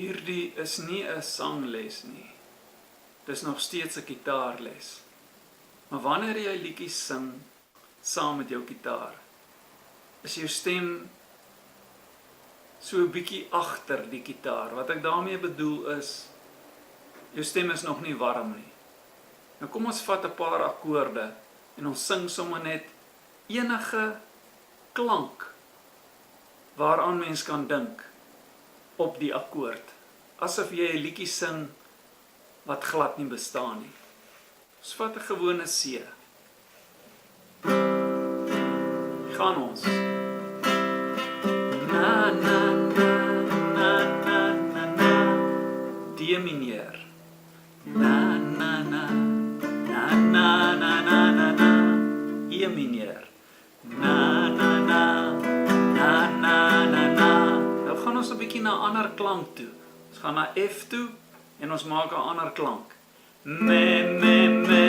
Hierdie is nie 'n sangles nie. Dis nog steeds 'n gitaarles. Maar wanneer jy liedjies sing saam met jou gitaar, is jou stem so 'n bietjie agter die gitaar. Wat ek daarmee bedoel is, jou stem is nog nie warm nie. Nou kom ons vat 'n paar akkoorde en ons sing sommer net enige klank waaraan mens kan dink op die akkoord. Asof jy 'n liedjie sing wat glad nie bestaan nie. Ons vat 'n gewone C. Gaan ons. Na na na na na na na. D mineur. Na na na na na na na na na. E mineur. Na na na na na na na. Nou gaan ons 'n bietjie na 'n ander klank toe. Ons gaan na F toe en ons maak 'n ander klank. Me me me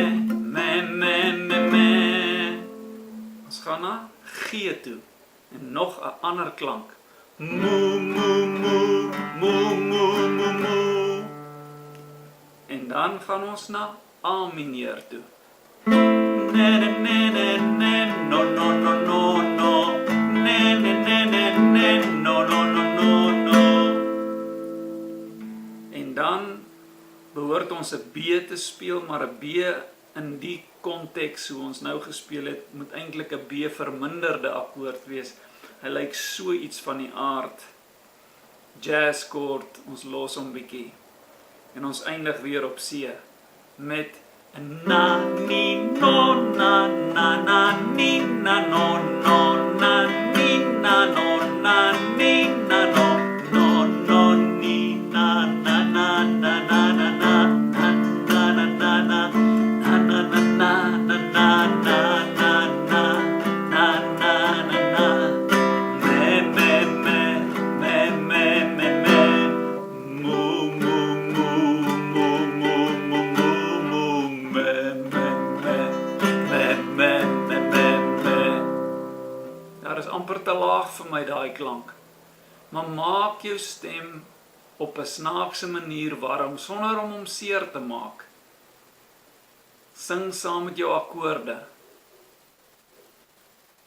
me me me me. Ons gaan na G toe en nog 'n ander klank. Mo mo mo mo mo mo mo. En dan gaan ons na A mineur toe. Ne ne ne ne ne no no no no no. Ne ne ne ne ne no no no no no. En dan behoort ons 'n B te speel, maar 'n B in die konteks hoe ons nou gespeel het, moet eintlik 'n B verminderde akkoord wees. Hy lyk so iets van die aard jazzkoord, ons los hom bietjie. En ons eindig weer op C met na ni no na na na ni na no no na ni na no na ni na no no no ni na na na na na na na na na na na na na na na na na amper te laag vir my daai klank. Maar maak jou stem op 'n snaakse manier warm sonder om hom seer te maak. Sing saam met jou akkoorde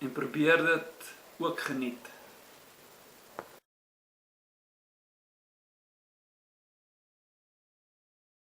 en probeer dit ook geniet.